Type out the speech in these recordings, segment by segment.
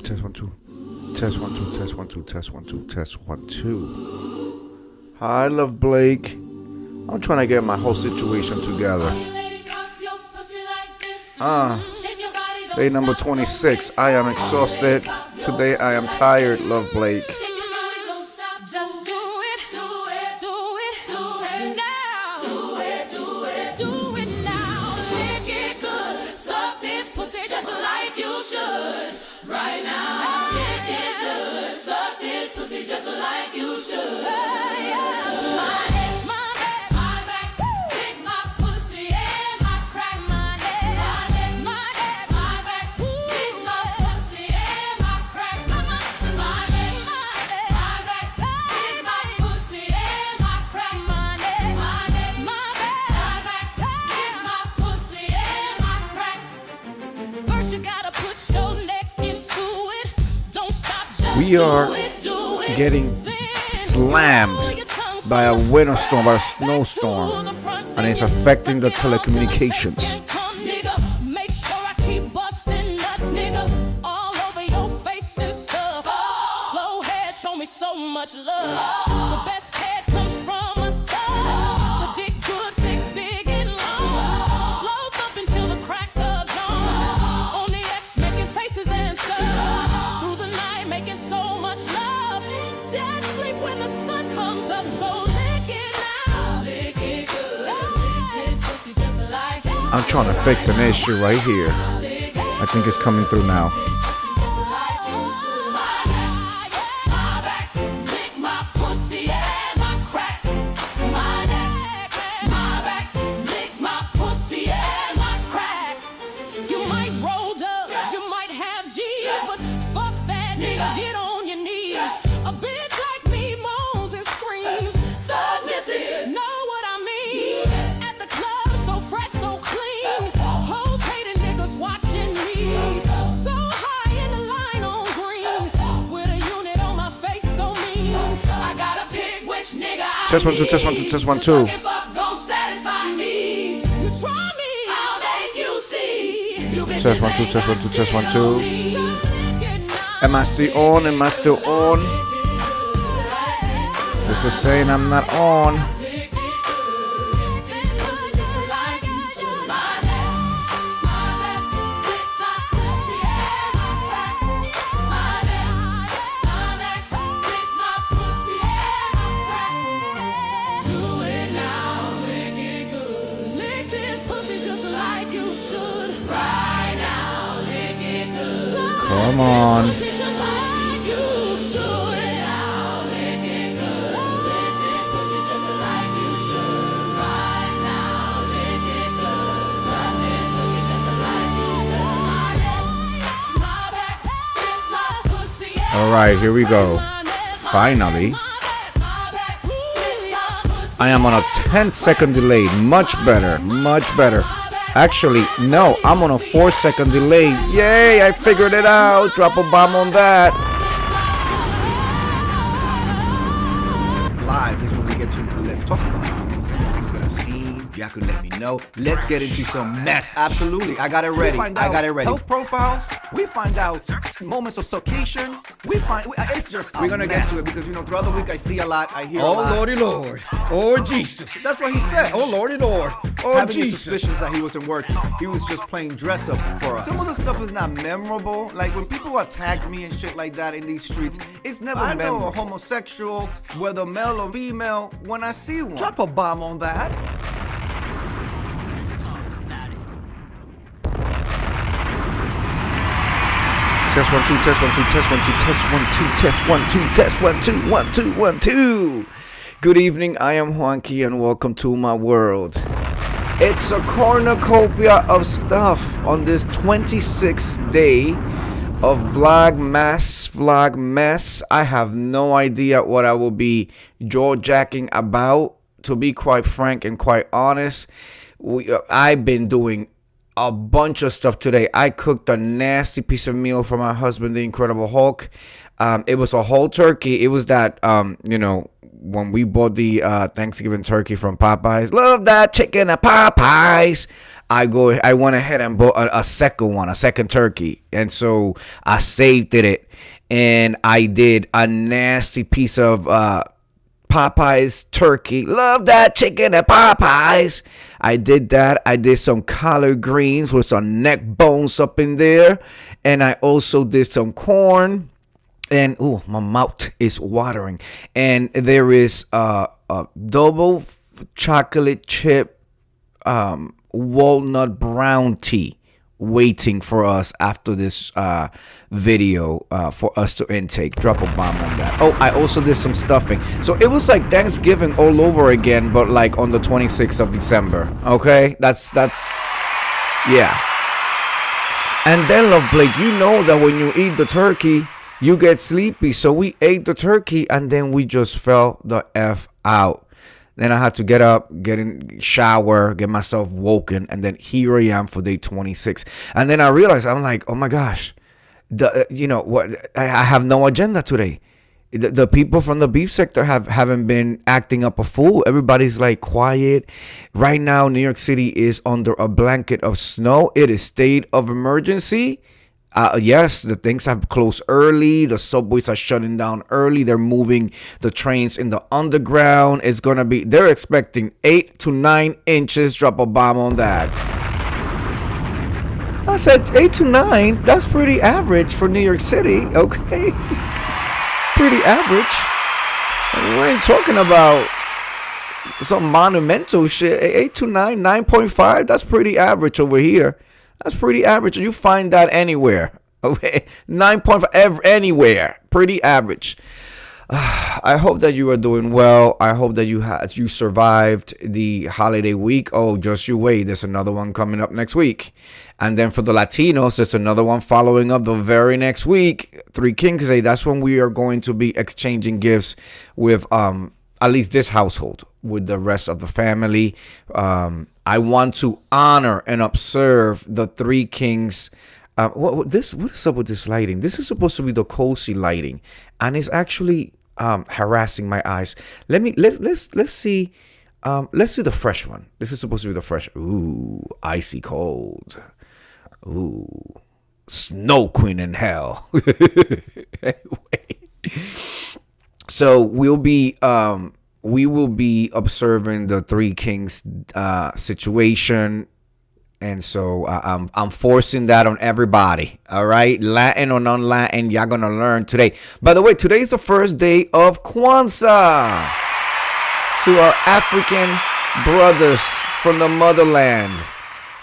Test 1 2. Test 1 2. Test 1 2. Test 1 2. Test 1 2. Hi, Love Blake. I'm trying to get my whole situation together. Day number 26. I am exhausted. Today I am tired, Love Blake. We are getting slammed by a winter storm, by a snowstorm, and it's affecting the telecommunications. I'm trying to fix an issue right here. I think it's coming through now. Test 1 2, test 1 2, test 1 2. Test 1 2, test 1 2, test 1 2. Am I still on? Am I still on? This is saying I'm not on. Come on. All right, here we go. Finally. I am on a 10-second delay. Much better, much better. Actually, no, I'm on a 4-second delay. Yay, I figured it out. Drop a bomb on that. Live, this is what we get to. Let's talk about things that I've seen. Y'all can let me know. Let's get into some mess. Absolutely, I got it ready. I got it ready. Health profiles. We find out moments of suffocation. It's just we're gonna get to it because throughout the week I see a lot. I hear a lot. Oh Lordy Lord. Oh Jesus. That's what he said. Oh Lordy Lord. Oh having Jesus. The suspicions that he wasn't working. He was just playing dress up for us. Some of the stuff is not memorable. Like when people attack me and shit like that in these streets, it's never memorable. I know a homosexual, whether male or female, when I see one. Drop a bomb on that. Test 1 2, test 1 2, test 1 2, test 1 2, test 1 2, test 1 2, 1 2, 1 2. Good evening, I am Juanki and welcome to my world. It's a cornucopia of stuff on this 26th day of Vlogmas. I have no idea what I will be jaw-jacking about. To be quite frank and quite honest, I've been doing a bunch of stuff today. I cooked a nasty piece of meal for my husband, the Incredible Hulk. It was a whole turkey. It was that, when we bought the Thanksgiving turkey from Popeyes, love that chicken at Popeyes. I went ahead and bought a second turkey, and so I saved it, and I did a nasty piece of Popeyes turkey. Love that chicken at Popeyes. I did that. I did some collard greens with some neck bones up in there, and I also did some corn. And my mouth is watering. And there is a double chocolate chip walnut brown tea waiting for us after this video for us to intake. Drop a bomb on that. Oh, I also did some stuffing. So it was like Thanksgiving all over again, but like on the 26th of December. Okay? That's yeah. And then, Love Blake, you know that when you eat the turkey, you get sleepy. So we ate the turkey and then we just fell the F out. Then I had to get up, get in shower, get myself woken, and then here I am for day 26. And then I realized, I'm like, oh my gosh, I have no agenda today. The people from the beef sector haven't been acting up a fool. Everybody's like quiet. Right now, New York City is under a blanket of snow. It is state of emergency. Yes, the things have closed early. The subways are shutting down early. They're moving the trains in the underground. They're expecting 8 to 9 inches. Drop a bomb on that. I said 8 to 9. That's pretty average for New York City. Okay. Pretty average. We ain't talking about some monumental shit. 8 to 9, 9.5. That's pretty average over here. That's pretty average. You find that anywhere. Okay, 9.5 anywhere. Pretty average. I hope that you are doing well. I hope that you survived the holiday week. Oh, just you wait. There's another one coming up next week. And then for the Latinos, there's another one following up the very next week. Three Kings Day. That's when we are going to be exchanging gifts with at least this household, with the rest of the family. I want to honor and observe the Three Kings. What is up with this lighting? This is supposed to be the cozy lighting, and it's actually harassing my eyes. Let's see. Let's see the fresh one. This is supposed to be the fresh. Ooh, icy cold. Ooh, Snow Queen in hell. Anyway, so we will be observing the Three Kings situation, and so I'm forcing that on everybody. All right, Latin or non-Latin, y'all gonna learn today. By the way, today is the first day of Kwanzaa. To our African brothers from the motherland,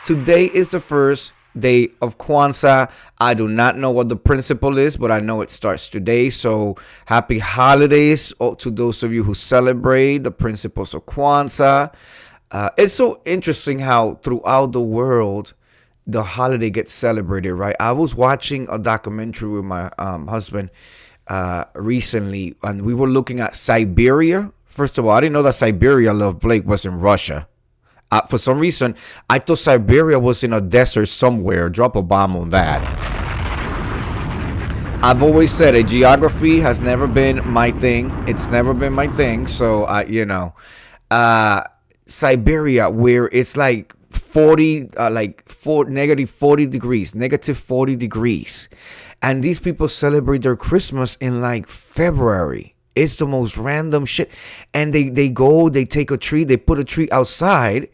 today is the first day of Kwanzaa. I do not know what the principle is, but I know it starts today. So happy holidays to those of you who celebrate the principles of Kwanzaa. It's so interesting how throughout the world the holiday gets celebrated, right? I was watching a documentary with my husband recently, and we were looking at Siberia. First of all, I didn't know that Siberia, Love Blake, was in Russia. For some reason, I thought Siberia was in a desert somewhere. Drop a bomb on that. I've always said it. Geography has never been my thing. It's never been my thing. So, Siberia, where it's like negative 40 degrees. And these people celebrate their Christmas in like February. It's the most random shit. And they take a tree, they put a tree outside.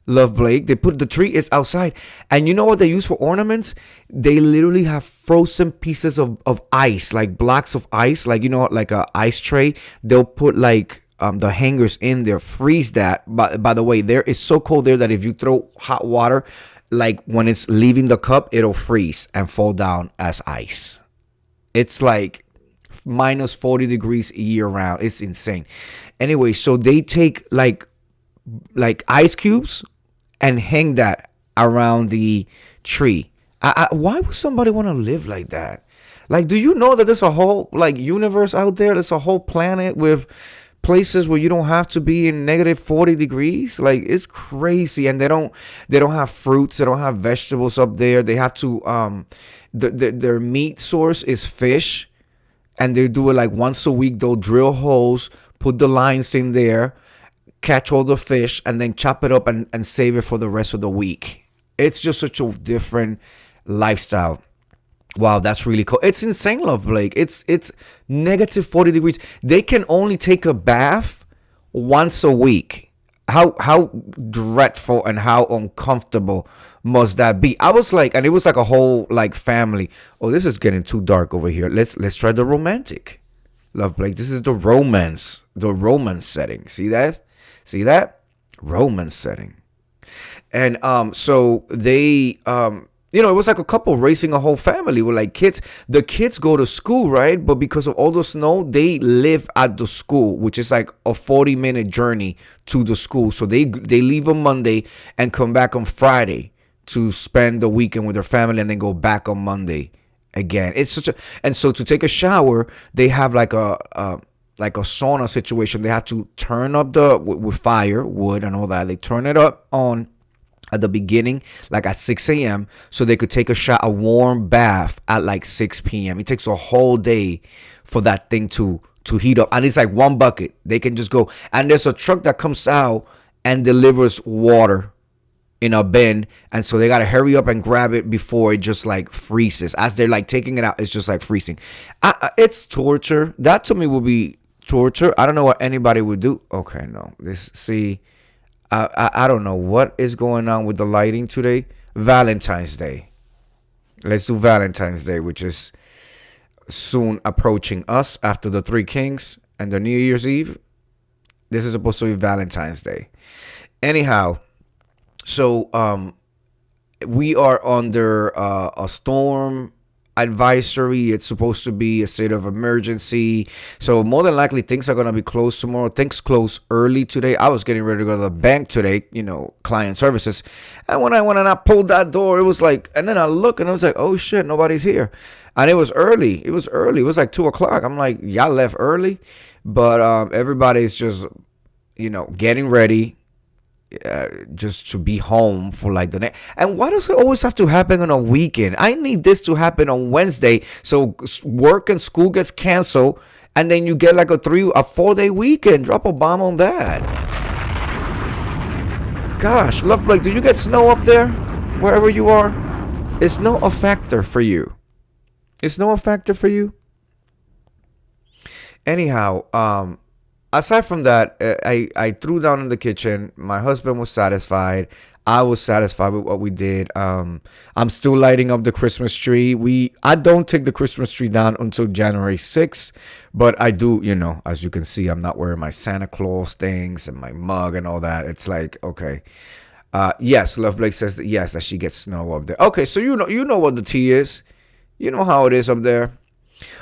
Love Blake, the tree is outside. And you know what they use for ornaments? They literally have frozen pieces of ice, like blocks of ice, like, like a ice tray. They'll put like the hangers in there, freeze that. By the way, there is so cold there that if you throw hot water, like when it's leaving the cup, it'll freeze and fall down as ice. It's like minus 40 degrees year round. It's insane. Anyway, so they take like ice cubes and hang that around the tree. Why would somebody want to live like that? Like, do you know that there's a whole like universe out there? There's a whole planet with places where you don't have to be in negative 40 degrees. Like, it's crazy. And they don't have fruits, they don't have vegetables up there. They have to their meat source is fish. and they do it like once a week. They'll drill holes, put the lines in there, catch all the fish, and then chop it up and save it for the rest of the week. It's just such a different lifestyle. Wow, that's really cool. It's insane, Love Blake. It's negative 40 degrees. They can only take a bath once a week. How dreadful and how uncomfortable must that be? I was like, and it was like a whole like family. Oh, this is getting too dark over here. Let's try the romantic. Love Blake. This is the romance setting. See that? See that? Romance setting. And so they it was like a couple raising a whole family with like kids. The kids go to school, right? But because of all the snow, they live at the school, which is like a 40-minute journey to the school. So they leave on Monday and come back on Friday to spend the weekend with their family and then go back on Monday again. It's such a, and so to take a shower, they have like a sauna situation. They have to turn up with fire, wood and all that. They turn it up on at the beginning, like at 6 a.m. so they could take a warm bath at like 6 p.m. It takes a whole day for that thing to heat up. And it's like one bucket. They can just go. And there's a truck that comes out and delivers water in a bin. And so they got to hurry up and grab it before it just like freezes. As they're like taking it out, it's just like freezing. It's torture. That to me would be torture. I don't know what anybody would do. Okay, no. I don't know what is going on with the lighting today. Valentine's Day. Let's do Valentine's Day, which is soon approaching us after the Three Kings and the New Year's Eve. This is supposed to be Valentine's Day. Anyhow, so we are under a storm advisory. It's supposed to be a state of emergency, so more than likely things are going to be closed tomorrow. Things close early today. I was getting ready to go to the bank today, client services, and when I went and I pulled that door, it was like, and then I look and I was like, oh shit, nobody's here. And it was early. It was like 2:00. I'm like, y'all left early. But everybody's just getting ready, just to be home for like the next. And why does it always have to happen on a weekend? I need this to happen on Wednesday, so work and school gets canceled, and then you get like a 4-day weekend. Drop a bomb on that. Gosh, Love Blake, do you get snow up there wherever you are? Is snow a factor for you? Anyhow, aside from that, I threw down in the kitchen. My husband was satisfied. I was satisfied with what we did. I'm still lighting up the Christmas tree. I don't take the Christmas tree down until January 6th, but I do, as you can see, I'm not wearing my Santa Claus things and my mug and all that. It's like, okay. Yes, Love Blake says that, yes, that she gets snow up there. Okay, so you know what the tea is. You know how it is up there.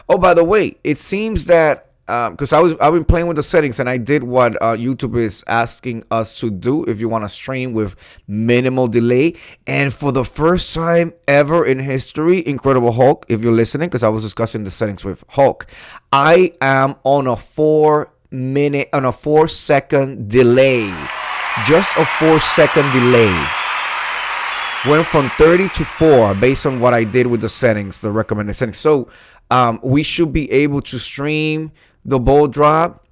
Oh, by the way, it seems that because I've been playing with the settings, and I did what YouTube is asking us to do. If you want to stream with minimal delay, and for the first time ever in history, Incredible Hulk, if you're listening, because I was discussing the settings with Hulk, I am on a 4-second delay, just a 4-second delay. Went from 30 to 4 based on what I did with the settings, the recommended settings. So we should be able to stream the bowl drop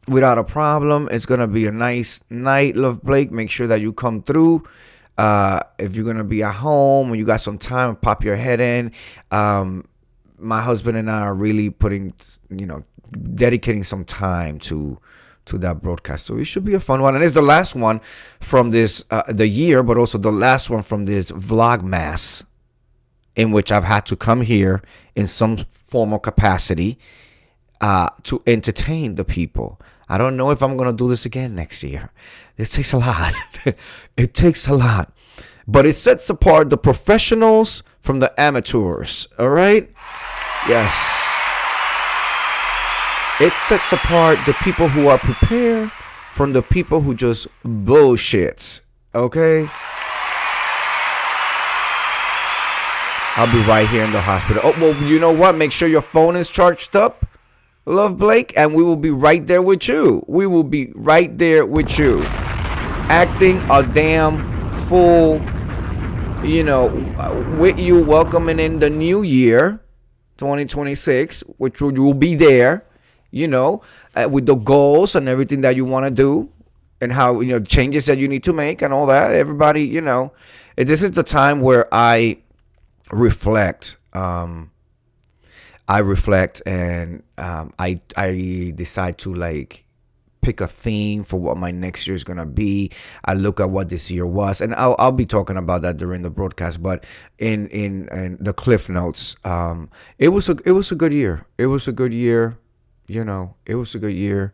without a problem. It's gonna be a nice night, Love Blake. Make sure that you come through. If you're gonna be at home and you got some time, pop your head in. My husband and I are really dedicating some time to that broadcast. So it should be a fun one, and it's the last one from this the year, but also the last one from this Vlogmas, in which I've had to come here in some formal capacity to entertain the people. I don't know if I'm going to do this again next year. This takes a lot. It takes a lot. But it sets apart the professionals from the amateurs. All right? Yes. It sets apart the people who are prepared from the people who just bullshit. Okay? I'll be right here in the hospital. Oh, well, you know what? Make sure your phone is charged up, Love Blake, and we will be right there with you. We will be right there with you. Acting a damn fool, with you, welcoming in the new year. 2026, which will be there, with the goals and everything that you want to do and how, changes that you need to make and all that. Everybody, this is the time where I reflect. And I decide to like pick a theme for what my next year is gonna be. I look at what this year was, and I'll be talking about that during the broadcast. But in the cliff notes, it was a good year. It was a good year. It was a good year.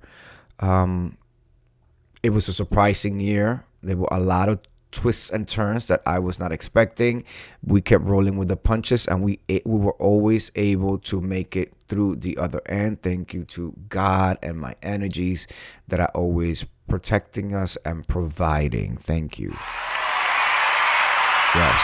It was a surprising year. There were a lot of twists and turns that I was not expecting. We kept rolling with the punches, and we were always able to make it through the other end. Thank you to God and my energies that are always protecting us and providing. Thank you. Yes.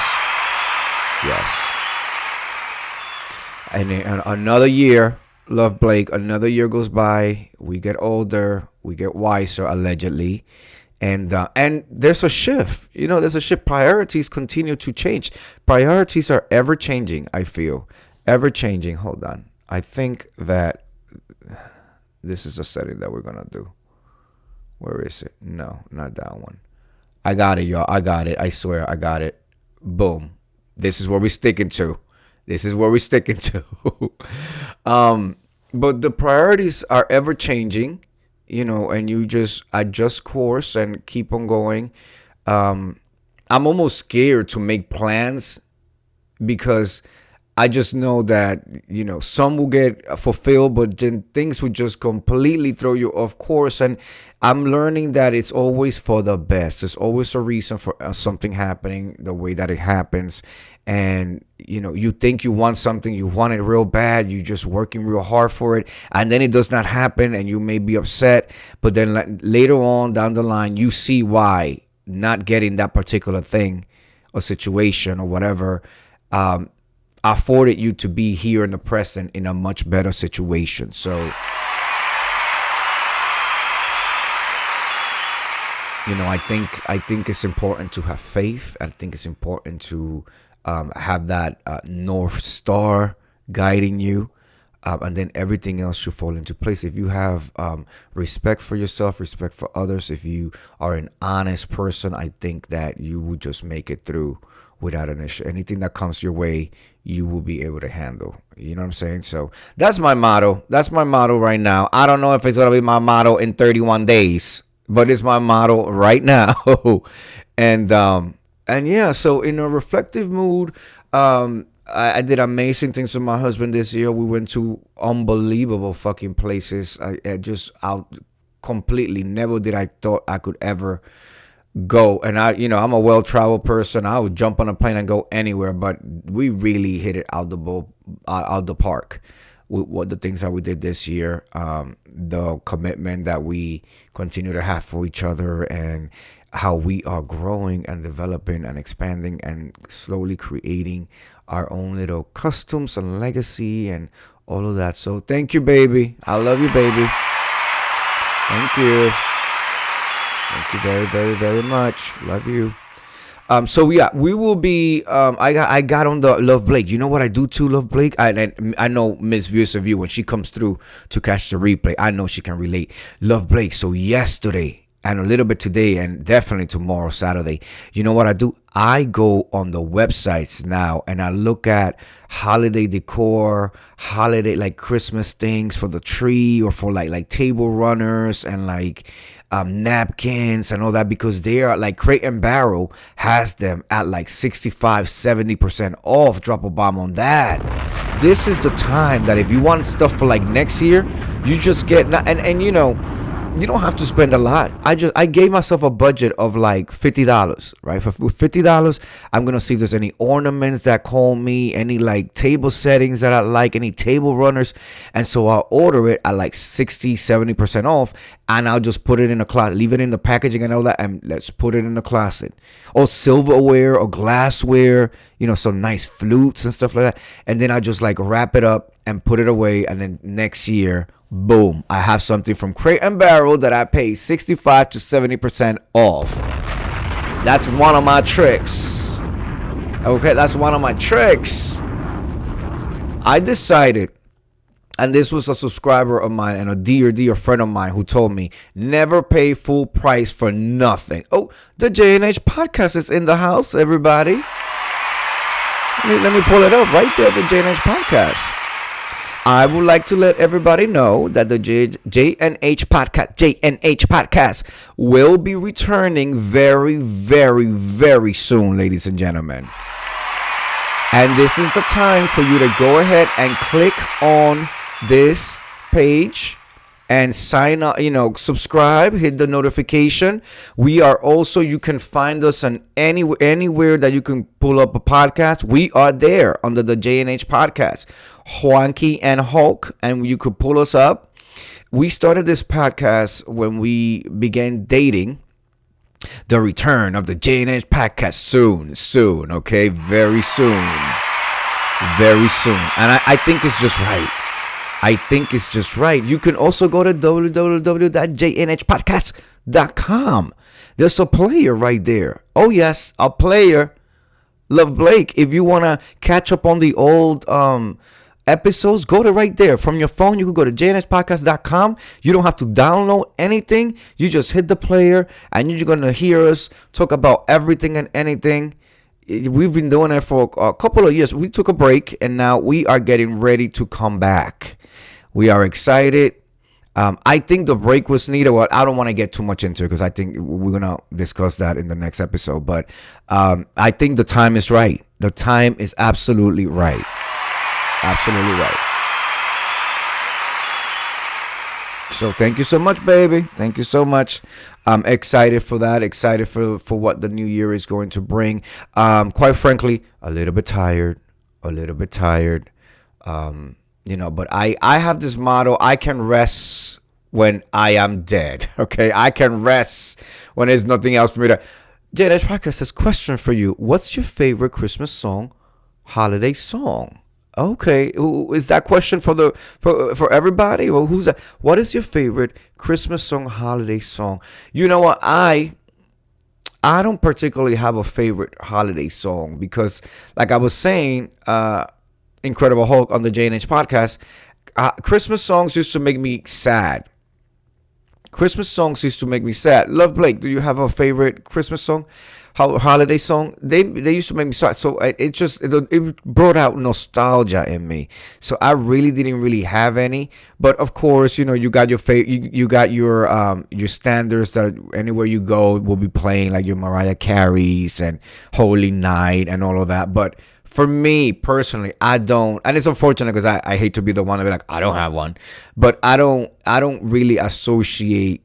And another year, Love Blake, another year goes by. We get older. We get wiser, allegedly. And there's a shift. There's a shift. Priorities continue to change. Priorities are ever changing, I feel. Ever changing. Hold on. I think that this is a setting that we're going to do. Where is it? No, not that one. I got it, y'all. I got it. I swear I got it. Boom. This is what we're sticking to. But the priorities are ever changing. And you just adjust course and keep on going. I'm almost scared to make plans because I just know that, some will get fulfilled, but then things will just completely throw you off course. And I'm learning that it's always for the best. There's always a reason for something happening the way that it happens. And, you think you want something, you want it real bad, you're just working real hard for it, and then it does not happen, and you may be upset. But then later on down the line, you see why not getting that particular thing or situation or whatever afforded you to be here in the present in a much better situation. So, I think it's important to have faith. I think it's important to have that North Star guiding you, and then everything else should fall into place. If you have respect for yourself, respect for others, if you are an honest person, I think that you will just make it through without an issue. Anything that comes your way, you will be able to handle. You know what I'm saying? So that's my motto. That's my motto right now. I don't know if it's going to be my motto in 31 days, but it's my motto right now. And yeah, so in a reflective mood, I did amazing things with my husband this year. We went to unbelievable fucking places. I just out completely. Never did I thought I could ever go. And I'm a well-traveled person. I would jump on a plane and go anywhere. But we really hit it out the park with what the things that we did this year. The commitment that we continue to have for each other, and how we are growing and developing and expanding and slowly creating our own little customs and legacy and all of that. So thank you, baby. I love you, baby. Thank you. Thank you very, very, very much. Love you. So yeah, we will be. I got on the Love Blake. You know what I do too, Love Blake. I know Miss Views of You, when she comes through to catch the replay, I know she can relate. Love Blake. So yesterday, and a little bit today, and definitely tomorrow, Saturday, you know what I do? I go on the websites now and I look at holiday decor, holiday like Christmas things for the tree, or for like table runners and like napkins and all that, because they are like Crate and Barrel has them at like 65-70% off. Drop a bomb on that. This is the time that if you want stuff for like next year, you just get, and you don't have to spend a lot. I gave myself a budget of like $50, right? For $50, I'm gonna see if there's any ornaments that call me, any like table settings that I like, any table runners, and so I'll order it at like 60-70% off, and I'll just put it in the closet, leave it in the packaging and all that, and let's put it in the closet. Or silverware or glassware, some nice flutes and stuff like that, and then I just like wrap it up and put it away, and then next year, boom, I have something from Crate and Barrel that I pay 65-70% off. That's one of my tricks. Okay, that's one of my tricks. I decided, and this was a subscriber of mine and a dear friend of mine who told me, never pay full price for nothing. Oh, the J&H podcast is in the house, everybody. Let me pull it up right there, the J&H podcast. I would like to let everybody know that the J&H podcast will be returning very, very, very soon, ladies and gentlemen. And this is the time for you to go ahead and click on this page and sign up, subscribe, hit the notification. We are also, you can find us on anywhere that you can pull up a podcast. We are there under the J&H podcast, Juanki and Hulk, and you could pull us up. We started this podcast when we began dating. The return of the J&H podcast soon, okay? Very soon. And I think it's just right. You can also go to www.jnhpodcast.com. There's a player right there. Oh, yes, a player. Love Blake. If you want to catch up on the old episodes, go to right there. From your phone, you can go to jnhpodcast.com. You don't have to download anything. You just hit the player, and you're going to hear us talk about everything and anything. We've been doing it for a couple of years. We took a break, and now we are getting ready to come back. We are excited. I think the break was needed. Well, I don't want to get too much into it because I think we're going to discuss that in the next episode. But I think the time is right. The time is absolutely right. Absolutely right. So thank you so much, baby. Thank you so much. I'm excited for that. Excited for what the new year is going to bring. Quite frankly, a little bit tired. But I have this motto. I can rest when I am dead. Okay. I can rest when there's nothing else for me to. J&H Podcast says, question for you. What's your favorite Christmas song, holiday song? Okay, is that question for everybody, or who's that? What is your favorite Christmas song, holiday song? You know what? I don't particularly have a favorite holiday song because, like I was saying, Incredible Hulk on the J&H podcast, Christmas songs used to make me sad. Love Blake, do you have a favorite Christmas song? Holiday song? They used to make me sad. So it brought out nostalgia in me. So I didn't really have any. But of course, you got your you got your standards that anywhere you go will be playing, like your Mariah Carey's and Holy Night and all of that. But for me personally, I don't, and it's unfortunate because I hate to be the one to be like, I don't have one, but I don't really associate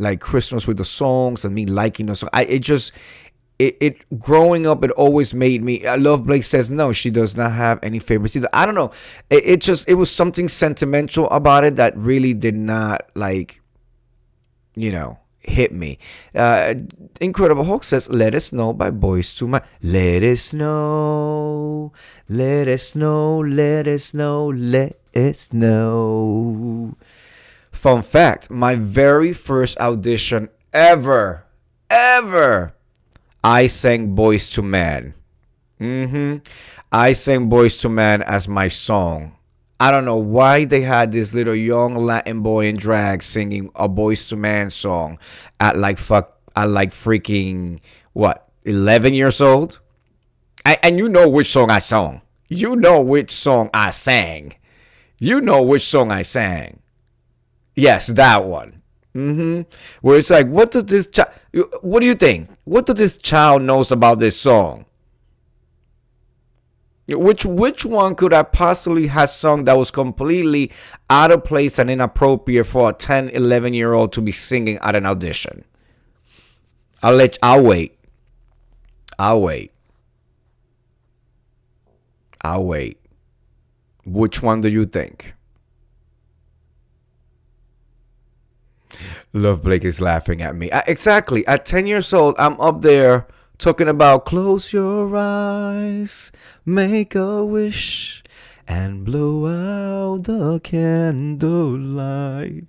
like Christmas with the songs and me liking the song. It growing up, it always made me. Love Blake says no, she does not have any favorites either. I don't know. It was something sentimental about it that really did not hit me. Incredible Hulk says, "Let Us Know" by Boys to Men. Let us know, let us know, let us know, let us know. Fun fact: my very first audition ever, I sang Boys to Men. I sang Boys to Men as my song. I don't know why they had this little young Latin boy in drag singing a Boys to Men song at freaking 11 years old. And you know which song I sang. You know which song I sang. Yes, that one. Where it's like, what do you think? What does this child knows about this song? Which one could I possibly have sung that was completely out of place and inappropriate for a 10, 11-year-old to be singing at an audition? I'll wait. Which one do you think? Love Blake is laughing at me. Exactly. At 10 years old, I'm up there talking about close your eyes, make a wish, and blow out the candlelight.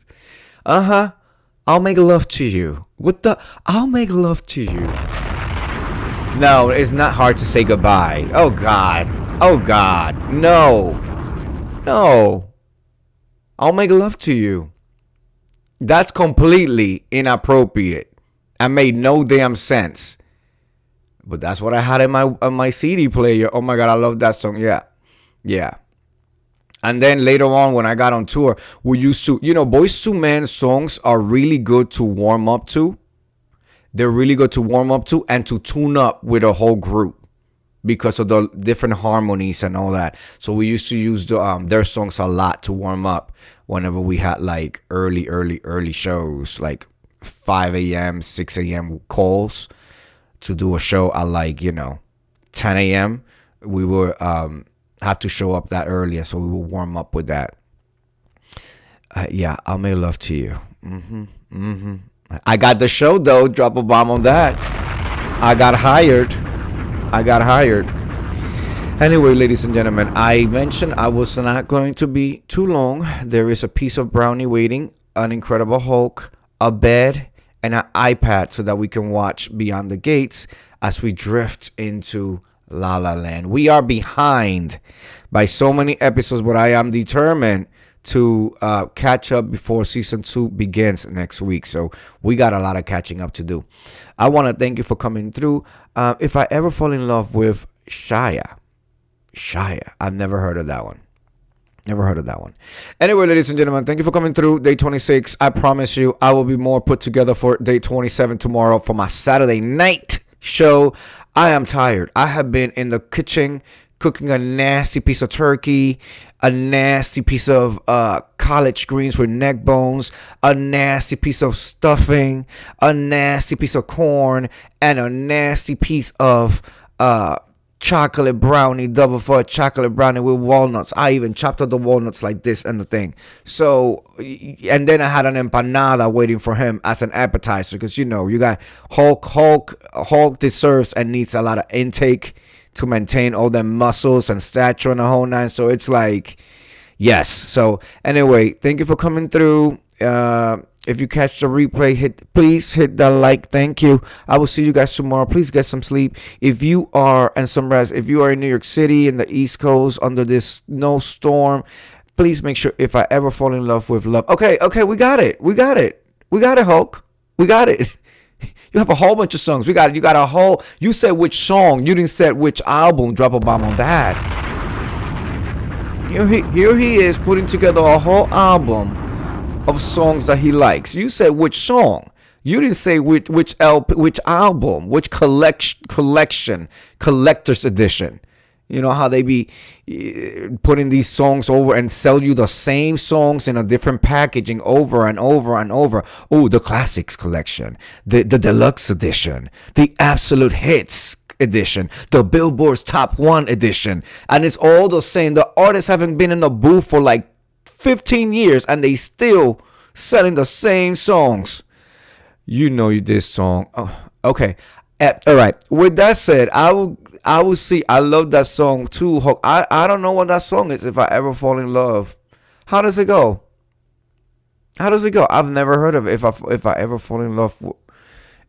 I'll make love to you. I'll make love to you. No, it's not hard to say goodbye. Oh God. No. No. I'll make love to you. That's completely inappropriate. I made no damn sense. But that's what I had in my CD player. Oh my God, I love that song. Yeah. Yeah. And then later on, when I got on tour, we used to, Boys to Men songs are really good to warm up to. They're really good to warm up to and to tune up with a whole group because of the different harmonies and all that. So we used to use their songs a lot to warm up whenever we had like early shows, like 5 a.m., 6 a.m. calls to do a show at like, 10 a.m. We would have to show up that early, so we will warm up with that. Yeah, I'll make love to you. I got the show though. Drop a bomb on that. I got hired. Anyway, ladies and gentlemen, I mentioned I was not going to be too long. There is a piece of brownie waiting, an Incredible Hulk, a bed, and an iPad so that we can watch Beyond the Gates as we drift into La La Land. We are behind by so many episodes, but I am determined to catch up before season 2 begins next week. So we got a lot of catching up to do. I want to thank you for coming through. If I ever fall in love with Shia, I've never heard of that one. Anyway, ladies and gentlemen, thank you for coming through day 26. I promise you I will be more put together for day 27 tomorrow for my Saturday night show. I am tired. I have been in the kitchen cooking a nasty piece of turkey, a nasty piece of collard greens with neck bones, a nasty piece of stuffing, a nasty piece of corn, and a nasty piece of chocolate brownie, double fudge chocolate brownie with walnuts. I even chopped up the walnuts like this and the thing. So, and then I had an empanada waiting for him as an appetizer because, you got Hulk deserves and needs a lot of intake to maintain all the muscles and stature and the whole nine. So it's like, yes. So anyway, thank you for coming through. If you catch the replay, please hit that like. Thank you. I will see you guys tomorrow. Please get some sleep. If you are if you are in New York City in the East Coast under this snowstorm, please make sure If I Ever Fall in Love with Love. Okay, we got it, Hulk. We got it. You have a whole bunch of songs. You got a whole. You said which song. You didn't say which album. Drop a bomb on that. Here he is putting together a whole album of songs that he likes. You said which song. You didn't say which album, which collection, collector's edition. You know how they be putting these songs over and sell you the same songs in a different packaging over and over and over. Oh, the classics collection, the deluxe edition, the absolute hits edition, the Billboard's Top 1 edition. And it's all the same. The artists haven't been in the booth for like 15 years and they still selling the same songs. This song. Oh, okay. All right. With that said, I will see. I love that song too. I don't know what that song is. If I Ever Fall in Love. How does it go? I've never heard of it. If I ever fall in love.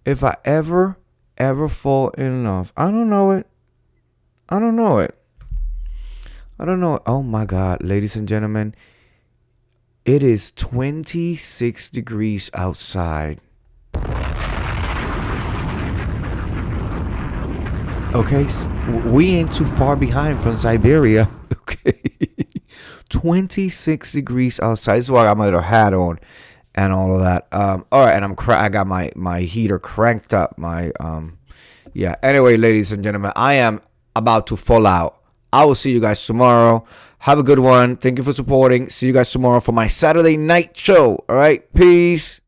If I ever fall in love. I don't know it. Oh my God, ladies and gentlemen. It is 26 degrees outside. Okay, we ain't too far behind from Siberia. Okay, 26 degrees outside. This is why I got my little hat on and all of that. All right, and I got my heater cranked up. Yeah. Anyway, ladies and gentlemen, I am about to fall out. I will see you guys tomorrow. Have a good one. Thank you for supporting. See you guys tomorrow for my Saturday night show. All right, peace.